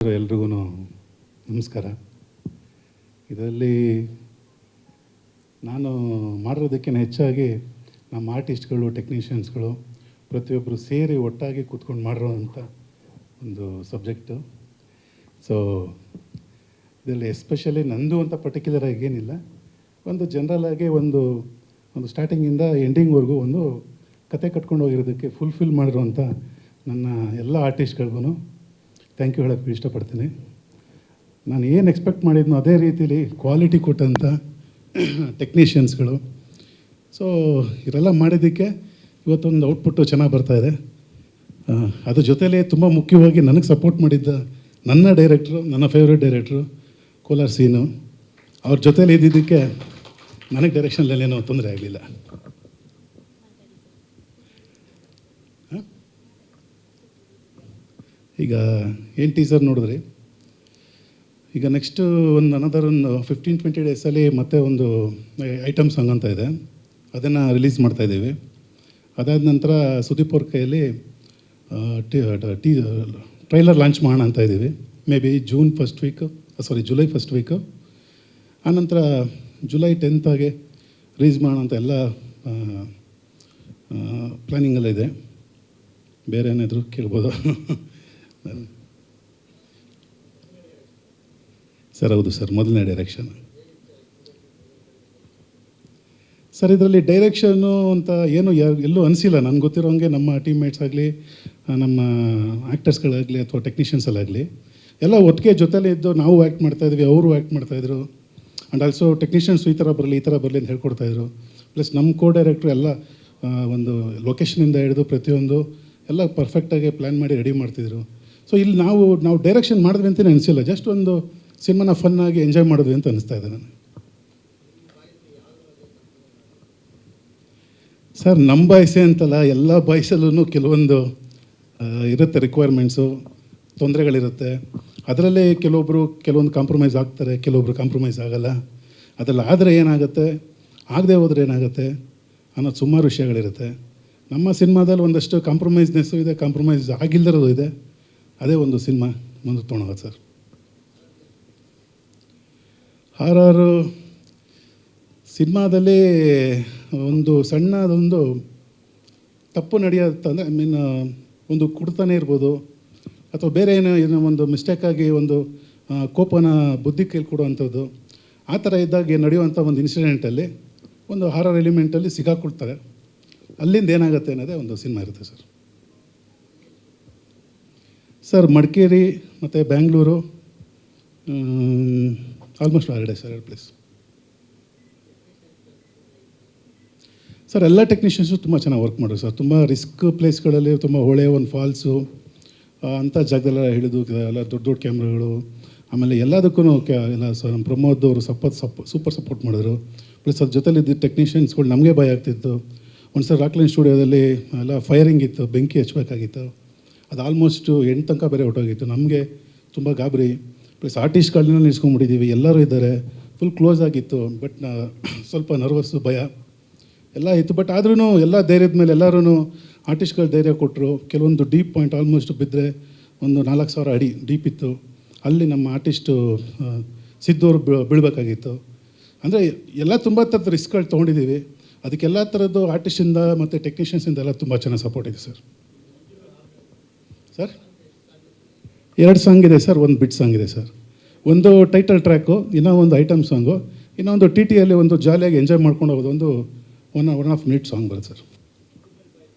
ಎಲ್ರಿಗೂ ನಮಸ್ಕಾರ. ಇದರಲ್ಲಿ ನಾನು ಮಾಡಿರೋದಕ್ಕಿಂತ ಹೆಚ್ಚಾಗಿ ನಮ್ಮ ಆರ್ಟಿಸ್ಟ್ಗಳು, ಟೆಕ್ನಿಷಿಯನ್ಸ್ಗಳು ಪ್ರತಿಯೊಬ್ಬರು ಸೇರಿ ಒಟ್ಟಾಗಿ ಕೂತ್ಕೊಂಡು ಮಾಡಿರೋವಂಥ ಒಂದು ಸಬ್ಜೆಕ್ಟು. ಸೊ ಇದರಲ್ಲಿ ಎಸ್ಪೆಷಲಿ ನಂದು ಅಂತ ಪರ್ಟಿಕ್ಯುಲರ್ ಆಗಿ ಏನಿಲ್ಲ, ಒಂದು ಜನರಲಾಗಿ ಒಂದು ಸ್ಟಾರ್ಟಿಂಗಿಂದ ಎಂಡಿಂಗ್ವರೆಗೂ ಒಂದು ಕತೆ ಕಟ್ಕೊಂಡು ಹೋಗಿರೋದಕ್ಕೆ ಫುಲ್ಫಿಲ್ ಮಾಡಿರೋವಂಥ ನನ್ನ ಎಲ್ಲ ಆರ್ಟಿಸ್ಟ್ಗಳಿಗೂ ಥ್ಯಾಂಕ್ ಯು ಹೇಳೋಕ್ಕೆ ಇಷ್ಟಪಡ್ತೀನಿ. ನಾನು ಏನು ಎಕ್ಸ್ಪೆಕ್ಟ್ ಮಾಡಿದ್ನೋ ಅದೇ ರೀತಿಲಿ ಕ್ವಾಲಿಟಿ ಕೊಟ್ಟಂಥ ಟೆಕ್ನಿಷಿಯನ್ಸ್ಗಳು. ಸೊ ಇವರೆಲ್ಲ ಮಾಡಿದ್ದಕ್ಕೆ ಇವತ್ತೊಂದು ಔಟ್ಪುಟ್ಟು ಚೆನ್ನಾಗಿ ಬರ್ತಾಯಿದೆ. ಅದ್ರ ಜೊತೆಲೇ ತುಂಬ ಮುಖ್ಯವಾಗಿ ನನಗೆ ಸಪೋರ್ಟ್ ಮಾಡಿದ್ದ ನನ್ನ ಡೈರೆಕ್ಟ್ರು, ನನ್ನ ಫೇವ್ರೆಟ್ ಡೈರೆಕ್ಟ್ರು ಕೋಲಾರ್ ಸೀನು, ಅವ್ರ ಜೊತೇಲಿ ಇದ್ದಿದ್ದಕ್ಕೆ ನನಗೆ ಡೈರೆಕ್ಷನ್ಲೇನೋ ತೊಂದರೆ ಆಗಲಿಲ್ಲ. ಈಗ ಏನು ಟೀಸರ್ ನೋಡಿದ್ರಿ, ಈಗ ನೆಕ್ಸ್ಟು ಒಂದು ಒಂದು 15-20 ಡೇಸಲ್ಲಿ ಮತ್ತೆ ಒಂದು ಐಟಮ್ ಸಾಂಗ್ ಅಂತ ಇದೆ, ಅದನ್ನು ರಿಲೀಸ್ ಮಾಡ್ತಾಯಿದ್ದೀವಿ. ಅದಾದ ನಂತರ ಸುದೀಪ್ ಅವ್ರ ಕೈಯಲ್ಲಿ ಟ್ರೈಲರ್ ಲಾಂಚ್ ಮಾಡೋಣ ಅಂತ ಇದ್ದೀವಿ. May be July first week. ಆನಂತರ ಜುಲೈ 10th ರಿಲೀಸ್ ಮಾಡೋಣ ಅಂತ ಎಲ್ಲ ಪ್ಲ್ಯಾನಿಂಗೆಲ್ಲ ಇದೆ. ಬೇರೆ ಏನಾದರೂ ಕೇಳ್ಬೋದು ಸರ್? ಹೌದು ಸರ್, ಮೊದಲನೇ ಡೈರೆಕ್ಷನ್ ಸರ್. ಇದರಲ್ಲಿ ಡೈರೆಕ್ಷನ್ನು ಅಂತ ಏನು ಎಲ್ಲೂ ಅನಿಸಿಲ್ಲ ನನಗೆ ಗೊತ್ತಿರೋಂಗೆ. ನಮ್ಮ ಟೀಮ್ಮೇಟ್ಸ್ ಆಗಲಿ, ನಮ್ಮ ಆ್ಯಕ್ಟರ್ಸ್ಗಳಾಗಲಿ ಅಥವಾ ಟೆಕ್ನಿಷಿಯನ್ಸಲ್ಲಾಗಲಿ ಎಲ್ಲ ಒಟ್ಟಿಗೆ ಜೊತೆಲೇ ಇದ್ದು ನಾವು ಆ್ಯಕ್ಟ್ ಮಾಡ್ತಾಯಿದ್ವಿ, ಅವರು ಆ್ಯಕ್ಟ್ ಮಾಡ್ತಾಯಿದ್ರು. ಆ್ಯಂಡ್ ಆಲ್ಸೋ ಟೆಕ್ನಿಷಿಯನ್ಸ್ ಈ ಥರ ಬರಲಿ ಅಂತ ಹೇಳ್ಕೊಡ್ತಾಯಿದ್ರು. ಪ್ಲಸ್ ನಮ್ಮ ಕೋ ಡೈರೆಕ್ಟ್ರು ಎಲ್ಲ ಒಂದು ಲೊಕೇಶನಿಂದ ಹಿಡಿದು ಪ್ರತಿಯೊಂದು ಎಲ್ಲ ಪರ್ಫೆಕ್ಟಾಗಿ ಪ್ಲ್ಯಾನ್ ಮಾಡಿ ರೆಡಿ ಮಾಡ್ತಿದ್ರು. ಸೊ ಇಲ್ಲಿ ನಾವು ಡೈರೆಕ್ಷನ್ ಮಾಡಿದ್ವಿ ಅಂತಲೇ ಅನಿಸಿಲ್ಲ, ಜಸ್ಟ್ ಒಂದು ಸಿನಿಮಾನ ಫನ್ನಾಗಿ ಎಂಜಾಯ್ ಮಾಡಿದ್ವಿ ಅಂತ ಅನಿಸ್ತಾ ಇದೆ ನನಗೆ. ಸರ್ ನಮ್ಮ ಬಾಯ್ಸೇ ಅಂತಲ್ಲ, ಎಲ್ಲ ಬಾಯ್ಸಲ್ಲೂ ಕೆಲವೊಂದು ಇರುತ್ತೆ, ರಿಕ್ವೈರ್ಮೆಂಟ್ಸು, ತೊಂದರೆಗಳಿರುತ್ತೆ. ಅದರಲ್ಲೇ ಕೆಲವೊಂದು ಕಾಂಪ್ರಮೈಸ್ ಆಗ್ತಾರೆ, ಕೆಲವೊಬ್ರು ಕಾಂಪ್ರಮೈಸ್ ಆಗೋಲ್ಲ. ಅದರಲ್ಲಿ ಆದರೆ ಏನಾಗುತ್ತೆ, ಆಗದೆ ಹೋದರೆ ಏನಾಗುತ್ತೆ ಅನ್ನೋದು ಸುಮಾರು ವಿಷಯಗಳಿರುತ್ತೆ. ನಮ್ಮ ಸಿನಿಮಾದಲ್ಲಿ ಒಂದಷ್ಟು ಕಾಂಪ್ರಮೈಸ್ನೆಸ್ಸು ಇದೆ, ಕಾಂಪ್ರಮೈಸ್ ಆಗಿಲ್ಲದಿರೋದು ಇದೆ. ಅದೇ ಒಂದು ಸಿನಿಮಾ ಮುಂದೆ ತೊಗೊಂಡೋಗೋದು ಸರ್. ಹಾರರು ಸಿನಿಮಾದಲ್ಲಿ ಒಂದು ಸಣ್ಣದೊಂದು ತಪ್ಪು ನಡೆಯೋದಂದರೆ ಒಂದು ಕುಡ್ತಾನೆ ಇರ್ಬೋದು, ಅಥವಾ ಬೇರೆ ಏನೋ ಒಂದು ಮಿಸ್ಟೇಕಾಗಿ ಒಂದು ಕೋಪನ ಬುದ್ಧಿ ಕೈಲಿ ಕೊಡುವಂಥದ್ದು, ಆ ಥರ ಇದ್ದಾಗ ನಡೆಯುವಂಥ ಒಂದು ಇನ್ಸಿಡೆಂಟಲ್ಲಿ ಒಂದು ಹಾರರ್ ಎಲಿಮೆಂಟಲ್ಲಿ ಸಿಗಾಕೊಳ್ತಾರೆ. ಅಲ್ಲಿಂದ ಏನಾಗುತ್ತೆ ಅನ್ನೋದೇ ಒಂದು ಸಿನಿಮಾ ಇರುತ್ತೆ ಸರ್. ಸರ್ ಮಡಿಕೇರಿ ಮತ್ತು ಬ್ಯಾಂಗ್ಳೂರು ಆಲ್ಮೋಸ್ಟ್ ಹೊರಗಡೆ ಸರ್ 2 ಪ್ಲೇಸ್. ಸರ್ ಎಲ್ಲ ಟೆಕ್ನಿಷಿಯನ್ಸು ತುಂಬ ಚೆನ್ನಾಗಿ ವರ್ಕ್ ಮಾಡೋರು ಸರ್. ತುಂಬ ರಿಸ್ಕ್ ಪ್ಲೇಸ್ಗಳಲ್ಲಿ, ತುಂಬ ಹೊಳೆ, ಒಂದು ಫಾಲ್ಸು ಅಂಥ ಜಾಗದೆಲ್ಲ ಹಿಡಿದು ಎಲ್ಲ ದೊಡ್ಡ ಕ್ಯಾಮ್ರಾಗಳು, ಆಮೇಲೆ ಎಲ್ಲದಕ್ಕೂ ಎಲ್ಲ ನಮ್ಮ ಪ್ರಮೋದ್ ಅವರು ಸೂಪರ್ ಸಪೋರ್ಟ್ ಮಾಡಿದ್ರು. ಪ್ಲಸ್ ಅದ್ರ ಜೊತೆಲಿದ್ದ ಟೆಕ್ನಿಷಿಯನ್ಸ್ಗಳು ನಮಗೆ ಭಯ ಆಗ್ತಿತ್ತು. ಒಂದು ಸರ್ ರಾಕ್ಲೈನ್ ಸ್ಟುಡಿಯೋದಲ್ಲಿ ಎಲ್ಲ ಫೈರಿಂಗ್ ಇತ್ತು, ಬೆಂಕಿ ಹಚ್ಚಬೇಕಾಗಿತ್ತು. ಅದು ಆಲ್ಮೋಸ್ಟ್ 8 ತನಕ ಬೇರೆ ಹೊಟ್ಟೋಗಿತ್ತು. ನಮಗೆ ತುಂಬ ಗಾಬರಿ. ಪ್ಲಸ್ ಆರ್ಟಿಸ್ಟ್ಗಳನ್ನ ನಿಲ್ಸ್ಕೊಂಡ್ಬಿಟ್ಟಿದ್ದೀವಿ, ಎಲ್ಲರೂ ಇದ್ದಾರೆ, ಫುಲ್ ಕ್ಲೋಸ್ ಆಗಿತ್ತು. ಬಟ್ ಸ್ವಲ್ಪ ನರ್ವಸ್ಸು, ಭಯ ಎಲ್ಲ ಇತ್ತು. ಬಟ್ ಆದ್ರೂ ಎಲ್ಲ ಧೈರ್ಯದ ಮೇಲೆ ಎಲ್ಲರೂ ಆರ್ಟಿಸ್ಟ್ಗಳು ಧೈರ್ಯ ಕೊಟ್ಟರು. ಕೆಲವೊಂದು ಡೀಪ್ ಪಾಯಿಂಟ್ ಆಲ್ಮೋಸ್ಟ್ ಬಿದ್ದರೆ ಒಂದು 4000 ಅಡಿ ಡೀಪ್ ಇತ್ತು. ಅಲ್ಲಿ ನಮ್ಮ ಆರ್ಟಿಸ್ಟು ಸಿದ್ದವರು ಬೀಳಬೇಕಾಗಿತ್ತು. ಅಂದರೆ ಎಲ್ಲ ತುಂಬ ಥರದ ರಿಸ್ಕ್ಗಳು ತೊಗೊಂಡಿದ್ದೀವಿ. ಅದಕ್ಕೆಲ್ಲ ಥರದ್ದು ಆರ್ಟಿಸ್ಟಿಂದ ಮತ್ತು ಟೆಕ್ನಿಷಿಯನ್ಸಿಂದ ಎಲ್ಲ ತುಂಬ ಚೆನ್ನಾಗಿ ಸಪೋರ್ಟ್ ಇದೆ ಸರ್. 2 ಸಾಂಗ್ ಇದೆ ಸರ್, ಒಂದು ಬಿಟ್ ಸಾಂಗ್ ಇದೆ ಸರ್. ಒಂದು ಟೈಟಲ್ ಟ್ರ್ಯಾಕು, ಇನ್ನೂ ಒಂದು ಐಟಮ್ ಸಾಂಗು, ಇನ್ನೊಂದು TTಯಲ್ಲಿ ಒಂದು ಜಾಲಿಯಾಗಿ ಎಂಜಾಯ್ ಮಾಡ್ಕೊಂಡು ಹೋಗೋದು ಒಂದು 1.5 minute ಸಾಂಗ್ ಬರುತ್ತೆ ಸರ್.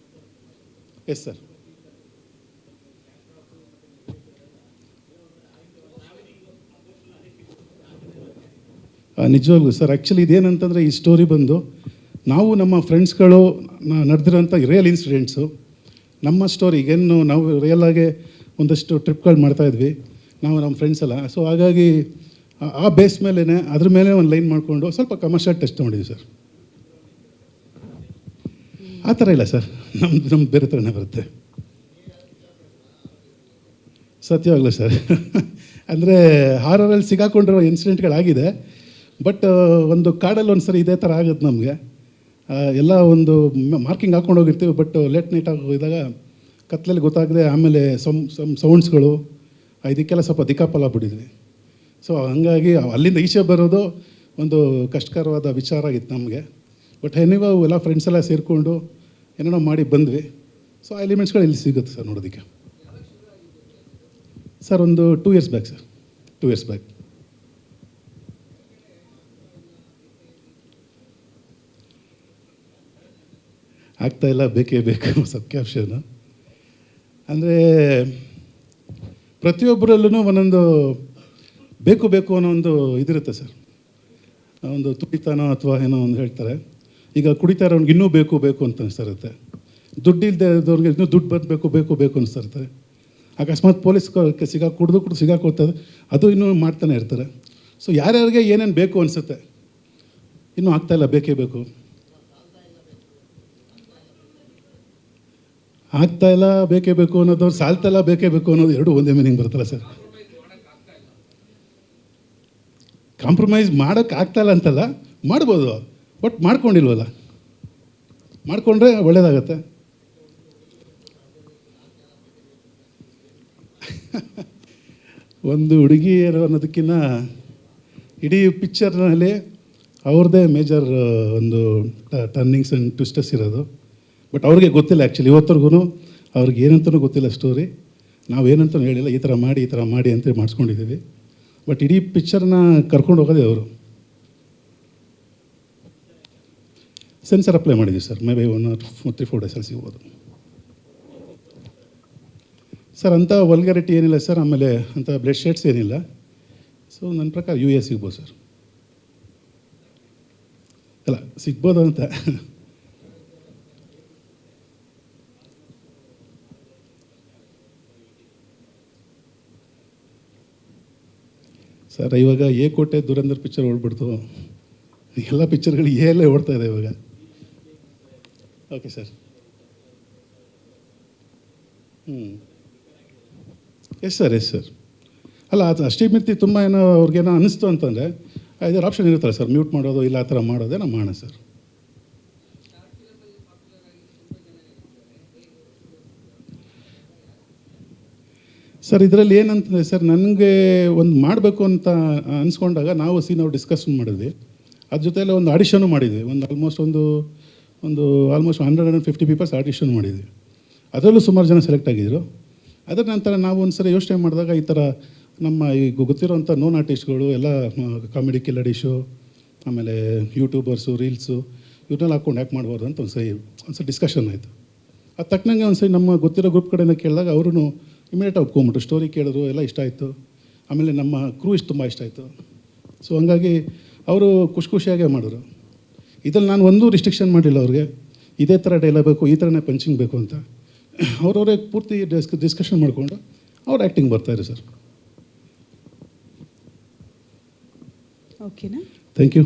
Yes sir. ನಿಜವಾಗ್ಲೂ ಸರ್, ಆ್ಯಕ್ಚುಲಿ ಇದೇನಂತಂದರೆ ಈ ಸ್ಟೋರಿ ಬಂದು ನಾವು ನಮ್ಮ ಫ್ರೆಂಡ್ಸ್ಗಳು ನಡೆದಿರೋಂಥ ರಿಯಲ್ ಇನ್ಸಿಡೆಂಟ್ಸು, ನಮ್ಮ ಸ್ಟೋರಿ. ಈಗೇನು ನಾವು ರಿಯಲಾಗೆ ಒಂದಷ್ಟು ಟ್ರಿಪ್ಗಳು ಮಾಡ್ತಾಯಿದ್ವಿ ನಾವು ನಮ್ಮ ಫ್ರೆಂಡ್ಸ್ ಎಲ್ಲ. ಸೊ ಹಾಗಾಗಿ ಆ ಬೇಸ್ ಮೇಲೇ ಅದ್ರ ಮೇಲೆ ಒಂದು ಲೈನ್ ಮಾಡಿಕೊಂಡು ಸ್ವಲ್ಪ ಕಮರ್ಷಿಯಲ್ ಟೆಸ್ಟ್ ಮಾಡಿದ್ವಿ ಸರ್. ಆ ಥರ ಇಲ್ಲ ಸರ್, ನಮ್ದು ಬೇರೆ ಥರನೇ ಬರುತ್ತೆ. ಸತ್ಯವಾಗಲ್ಲ ಸರ್. ಅಂದರೆ ಹಾರರಲ್ಲಿ ಸಿಗಾಕೊಂಡಿರೋ ಇನ್ಸಿಡೆಂಟ್ಗಳಾಗಿದೆ. ಬಟ್ ಒಂದು ಕಾಡಲ್ಲಿ ಒಂದು ಸರಿ ಇದೇ ಥರ ಆಗುತ್ತೆ ನಮಗೆ. ಎಲ್ಲ ಒಂದು ಮಾರ್ಕಿಂಗ್ ಹಾಕ್ಕೊಂಡು ಹೋಗಿರ್ತೀವಿ. ಬಟ್ ಲೇಟ್ ನೈಟ್ ಆಗಿ ಹೋಗಿದಾಗ ಕತ್ಲಲ್ಲಿ ಗೊತ್ತಾಗದೆ ಆಮೇಲೆ ಸೌಂಡ್ಸ್ಗಳು ಇದಕ್ಕೆಲ್ಲ ಸ್ವಲ್ಪ ದಿಕ್ಕಾಪಲ ಬಿಟ್ಟಿದ್ವಿ. ಸೊ ಹಂಗಾಗಿ ಅಲ್ಲಿಂದ ಈಚೆ ಬರೋದು ಒಂದು ಕಷ್ಟಕರವಾದ ವಿಚಾರ ಆಗಿತ್ತು ನಮಗೆ. ಬಟ್ ಎನಿವ ಎಲ್ಲ ಫ್ರೆಂಡ್ಸ್ ಎಲ್ಲ ಸೇರಿಕೊಂಡು ಏನೇನೋ ಮಾಡಿ ಬಂದ್ವಿ. ಸೊ ಆ ಎಲಿಮೆಂಟ್ಸ್ಗಳು ಇಲ್ಲಿ ಸಿಗುತ್ತೆ ಸರ್ ನೋಡೋದಕ್ಕೆ. ಸರ್ ಒಂದು 2 years back sir, 2 years back. ಆಗ್ತಾಯಿಲ್ಲ, ಬೇಕೇ ಬೇಕು ಸಬ್ ಕ್ಯಾಪ್ಷನು. ಅಂದರೆ ಪ್ರತಿಯೊಬ್ಬರಲ್ಲೂ ಒಂದೊಂದು ಬೇಕು ಬೇಕು ಅನ್ನೋ ಒಂದು ಇದಿರುತ್ತೆ ಸರ್. ಒಂದು ತುಡಿತಾನೋ ಅಥವಾ ಏನೋ ಒಂದು ಹೇಳ್ತಾರೆ. ಈಗ ಕುಡಿತಾ ಇರೋನ್ಗೆ ಇನ್ನೂ ಬೇಕು ಬೇಕು ಅಂತ ಅನಿಸ್ತಾ ಇರುತ್ತೆ. ದುಡ್ಡು ಇಲ್ಲದೆ ಇದ್ದವ್ರಿಗೆ ಇನ್ನೂ ದುಡ್ಡು ಬರಬೇಕು ಬೇಕು ಅನಿಸ್ತಾ ಇರ್ತಾರೆ. ಅಕಸ್ಮಾತ್ ಪೊಲೀಸ್ ಕುಡಿದು ಸಿಗಾಕೋತಾರೆ, ಅದು ಇನ್ನೂ ಮಾಡ್ತಾನೆ ಇರ್ತಾರೆ. ಸೊ ಯಾರ್ಯಾರಿಗೆ ಏನೇನು ಬೇಕು ಅನಿಸುತ್ತೆ, ಇನ್ನೂ ಆಗ್ತಾಯಿಲ್ಲ, ಬೇಕೇ ಬೇಕು, ಆಗ್ತಾಯಿಲ್ಲ ಬೇಕೇ ಬೇಕು ಅನ್ನೋದು, ಸಾಲ್ತಾಯಿಲ್ಲ ಬೇಕೇ ಬೇಕು ಅನ್ನೋದು ಎರಡು ಒಂದೇ ಮೀನಿಂಗ್ ಬರುತ್ತಲ್ಲ ಸರ್. ಕಾಂಪ್ರಮೈಸ್ ಮಾಡೋಕ್ಕೆ ಆಗ್ತಾಯಿಲ್ಲ ಅಂತಲ್ಲ, ಮಾಡ್ಬೋದು, ಬಟ್ ಮಾಡ್ಕೊಂಡಿಲ್ವಲ್ಲ. ಮಾಡಿಕೊಂಡ್ರೆ ಒಳ್ಳೆಯದಾಗತ್ತೆ. ಒಂದು ಹುಡುಗಿ ಅನ್ನೋದಕ್ಕಿಂತ ಇಡೀ ಪಿಕ್ಚರ್ನಲ್ಲಿ ಅವ್ರದ್ದೇ ಮೇಜರ್ ಒಂದು ಟರ್ನಿಂಗ್ಸ್ ಆ್ಯಂಡ್ ಟ್ವಿಸ್ಟರ್ಸ್ ಇರೋದು. ಬಟ್ ಅವ್ರಿಗೆ ಗೊತ್ತಿಲ್ಲ ಆ್ಯಕ್ಚುಲಿ, ಇವತ್ತರೆಗೂ ಅವ್ರಿಗೆ ಏನಂತನೂ ಗೊತ್ತಿಲ್ಲ ಸ್ಟೋರಿ. ನಾವೇನಂತನೂ ಹೇಳಿಲ್ಲ, ಈ ಥರ ಮಾಡಿ ಅಂತ ಮಾಡಿಸ್ಕೊಂಡಿದ್ದೀವಿ. ಬಟ್ ಇಡೀ ಪಿಕ್ಚರ್ನ ಕರ್ಕೊಂಡು ಹೋಗೋದೇ ಅವರು. ಸೆನ್ಸರ್ ಅಪ್ಲೈ ಮಾಡಿದ್ದೀವಿ ಸರ್, ಮೇ ಬಿ 1 or 3-4 ಡೇಸಲ್ಲಿ ಸಿಗ್ಬೋದು ಸರ್. ಅಂಥ ವಲ್ಗಾರಿಟಿ ಏನಿಲ್ಲ ಸರ್, ಆಮೇಲೆ ಅಂಥ ಬ್ಲಡ್ ಶೇಡ್ಸ್ ಏನಿಲ್ಲ. ಸೊ ನನ್ನ ಪ್ರಕಾರ US ಸಿಗ್ಬೋದು ಸರ್. ಅಲ್ಲ, ಸಿಗ್ಬೋದು ಅಂತ. ಸರ್ ಇವಾಗ ಕೋಟೆ ದುರಂಧರ್ ಪಿಕ್ಚರ್ ಓಡ್ಬಿಡ್ತು, ಎಲ್ಲ ಪಿಕ್ಚರ್ಗಳು ಎಲ್ಲೇ ಓಡ್ತಾ ಇದೆ ಇವಾಗ. Okay sir. Yes sir. ಅಲ್ಲ, ಅದು ಅಷ್ಟೇ ಮಿತಿ ತುಂಬ ಏನೋ ಅವ್ರಿಗೇನೋ ಅನ್ನಿಸ್ತು ಅಂತಂದರೆ ಇದರ ಆಪ್ಷನ್ ಇರುತ್ತಲ್ಲ ಸರ್, ಮ್ಯೂಟ್ ಮಾಡೋದು ಇಲ್ಲ ಆ ಥರ ಮಾಡೋದೇ ನಾವು ಮಾಡೋಣ ಸರ್. ಸರ್ ಇದರಲ್ಲಿ ಏನಂತಂದರೆ ಸರ್, ನನಗೆ ಒಂದು ಮಾಡಬೇಕು ಅಂತ ಅನಿಸ್ಕೊಂಡಾಗ ನಾವು ನಾವು ಡಿಸ್ಕಷನ್ ಮಾಡಿದ್ವಿ. ಅದ್ರ ಜೊತೆಯಲ್ಲೇ ಒಂದು ಆಡಿಷನು ಮಾಡಿದ್ವಿ. ಒಂದು ಆಲ್ಮೋಸ್ಟ್ 150 ಪೀಪಲ್ಸ್ ಆಡಿಷನ್ ಮಾಡಿದ್ವಿ. ಅದರಲ್ಲೂ ಸುಮಾರು ಜನ ಸೆಲೆಕ್ಟ್ ಆಗಿದ್ದರು. ಅದರ ನಂತರ ನಾವು ಒಂದು ಸರಿ ಯೋಚನೆ ಮಾಡಿದಾಗ ಈ ಥರ ನಮ್ಮ ಈಗ ಗೊತ್ತಿರೋಂಥ ನೋನ್ ಆರ್ಟಿಸ್ಟ್ಗಳು ಎಲ್ಲ ಕಾಮಿಡಿ ಕಿಲ್ಲಡಿಶು, ಆಮೇಲೆ ಯೂಟ್ಯೂಬರ್ಸು, ರೀಲ್ಸು ಇವ್ರನ್ನೆಲ್ಲ ಹಾಕ್ಕೊಂಡು ಯಾಕೆ ಮಾಡ್ಬಾರ್ದು ಅಂತ ಒಂದು ಸರಿ ಡಿಸ್ಕಷನ್ ಆಯಿತು. ಅದು ತಕ್ಕನಂಗೆ ಒಂದು ಸರಿ ನಮ್ಮ ಗೊತ್ತಿರೋ ಗ್ರೂಪ್ ಕಡೆಯಿಂದ ಕೇಳಿದಾಗ ಅವರು ಇಮಿಡಿಯೇಟಾಗಿ ಒಪ್ಕೊಂಬಿಟ್ರು. ಸ್ಟೋರಿ ಕೇಳಿದ್ರು, ಎಲ್ಲ ಇಷ್ಟ ಆಯಿತು. ಆಮೇಲೆ ನಮ್ಮ ಕ್ರೂ ತುಂಬ ಇಷ್ಟ ಆಯಿತು. ಸೊ ಹಂಗಾಗಿ ಅವರು ಖುಷಿಯಾಗೇ ಮಾಡಿದ್ರು. ಇದ್ರಲ್ಲಿ ನಾನು ಒಂದೂ ರಿಸ್ಟ್ರಿಕ್ಷನ್ ಮಾಡಿಲ್ಲ ಅವ್ರಿಗೆ, ಇದೇ ಥರ ಡೈಲಾಗ್ ಬೇಕು, ಈ ಥರನೇ ಪಂಚಿಂಗ್ ಬೇಕು ಅಂತ. ಅವ್ರವರೇ ಪೂರ್ತಿ ಡಿಸ್ಕಷನ್ ಮಾಡಿಕೊಂಡು ಅವ್ರು ಆ್ಯಕ್ಟಿಂಗ್ ಬರ್ತಾಯಿದ್ರು ಸರ್. ಓಕೆನಾ? Thank you.